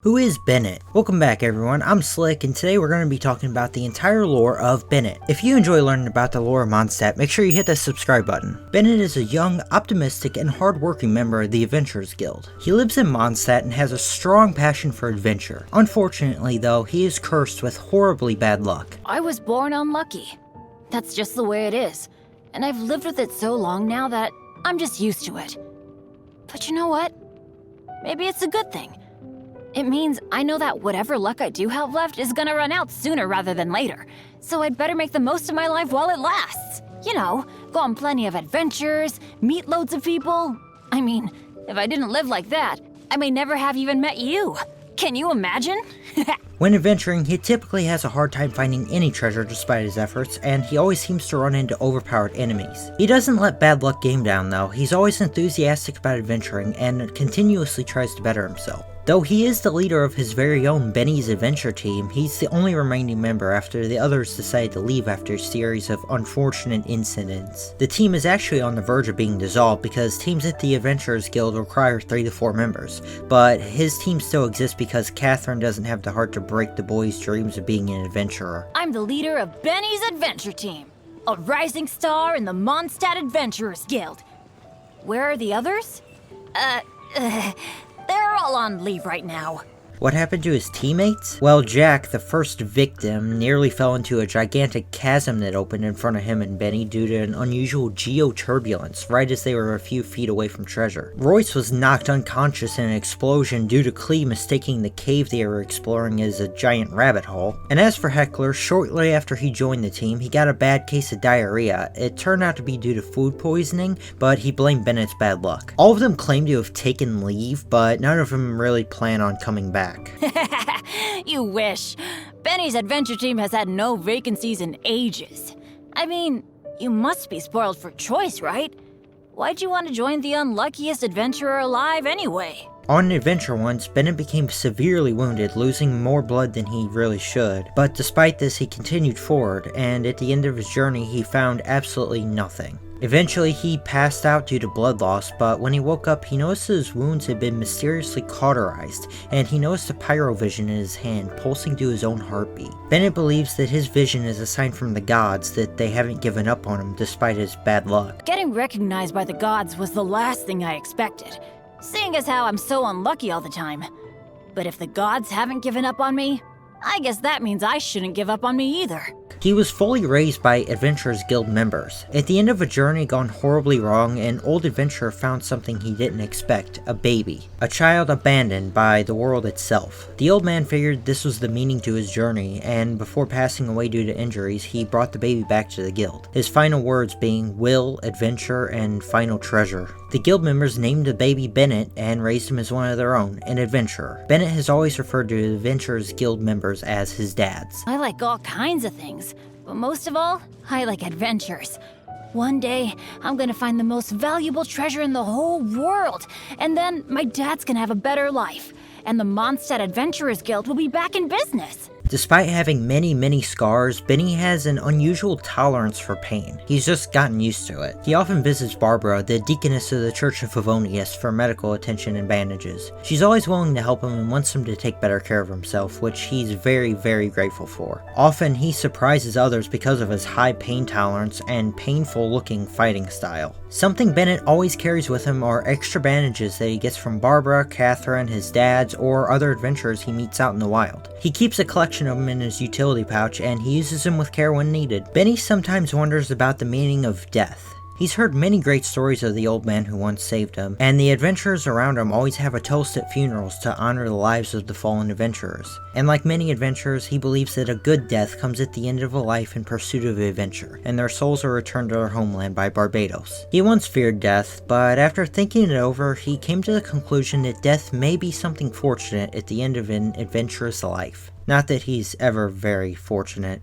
Who is Bennett? Welcome back everyone, I'm Slick and today we're going to be talking about the entire lore of Bennett. If you enjoy learning about the lore of Mondstadt, make sure you hit that subscribe button. Bennett is a young, optimistic, and hard-working member of the Adventurers Guild. He lives in Mondstadt and has a strong passion for adventure. Unfortunately though, he is cursed with horribly bad luck. I was born unlucky. That's just the way it is. And I've lived with it so long now that I'm just used to it. But you know what? Maybe it's a good thing. It means I know that whatever luck I do have left is gonna run out sooner rather than later. So I'd better make the most of my life while it lasts. You know, go on plenty of adventures, meet loads of people. I mean, if I didn't live like that, I may never have even met you. Can you imagine? When adventuring, he typically has a hard time finding any treasure despite his efforts, and he always seems to run into overpowered enemies. He doesn't let bad luck game down though. He's always enthusiastic about adventuring and continuously tries to better himself. Though he is the leader of his very own Benny's Adventure team, he's the only remaining member after the others decided to leave after a series of unfortunate incidents. The team is actually on the verge of being dissolved because teams at the Adventurers Guild require 3 to 4 members, but his team still exists because Catherine doesn't have the heart to break the boy's dreams of being an adventurer. I'm the leader of Benny's Adventure Team, a rising star in the Mondstadt Adventurers Guild. Where are the others? They're all on leave right now. What happened to his teammates? Well, Jack, the first victim, nearly fell into a gigantic chasm that opened in front of him and Benny due to an unusual geoturbulence right as they were a few feet away from treasure. Royce was knocked unconscious in an explosion due to Clee mistaking the cave they were exploring as a giant rabbit hole. And as for Heckler, shortly after he joined the team, he got a bad case of diarrhea. It turned out to be due to food poisoning, but he blamed Bennett's bad luck. All of them claim to have taken leave, but none of them really plan on coming back. You wish. Benny's adventure team has had no vacancies in ages. I mean, you must be spoiled for choice, right? Why'd you want to join the unluckiest adventurer alive anyway? On an adventure once, Bennett became severely wounded, losing more blood than he really should. But despite this, he continued forward, and at the end of his journey, he found absolutely nothing. Eventually, he passed out due to blood loss, but when he woke up, he noticed his wounds had been mysteriously cauterized, and he noticed a pyrovision in his hand pulsing to his own heartbeat. Bennett believes that his vision is a sign from the gods that they haven't given up on him despite his bad luck. Getting recognized by the gods was the last thing I expected, seeing as how I'm so unlucky all the time. But if the gods haven't given up on me, I guess that means I shouldn't give up on me either. He was fully raised by Adventurers Guild members. At the end of a journey gone horribly wrong, an old adventurer found something he didn't expect, a baby. A child abandoned by the world itself. The old man figured this was the meaning to his journey, and before passing away due to injuries, he brought the baby back to the guild. His final words being will, adventure, and final treasure. The guild members named the baby Bennett and raised him as one of their own, an adventurer. Bennett has always referred to the Adventurers Guild members as his dads. I like all kinds of things, but most of all, I like adventures. One day, I'm gonna find the most valuable treasure in the whole world, and then my dad's gonna have a better life, and the Mondstadt Adventurers Guild will be back in business. Despite having many scars, Benny has an unusual tolerance for pain. He's just gotten used to it. He often visits Barbara, the deaconess of the Church of Favonius, for medical attention and bandages. She's always willing to help him and wants him to take better care of himself, which he's very grateful for. Often, he surprises others because of his high pain tolerance and painful looking fighting style. Something Bennett always carries with him are extra bandages that he gets from Barbara, Catherine, his dads, or other adventurers he meets out in the wild. He keeps a collection of them in his utility pouch, and he uses them with care when needed. Benny sometimes wonders about the meaning of death. He's heard many great stories of the old man who once saved him, and the adventurers around him always have a toast at funerals to honor the lives of the fallen adventurers. And like many adventurers, he believes that a good death comes at the end of a life in pursuit of adventure, and their souls are returned to their homeland by Barbados. He once feared death, but after thinking it over, he came to the conclusion that death may be something fortunate at the end of an adventurous life. Not that he's ever very fortunate.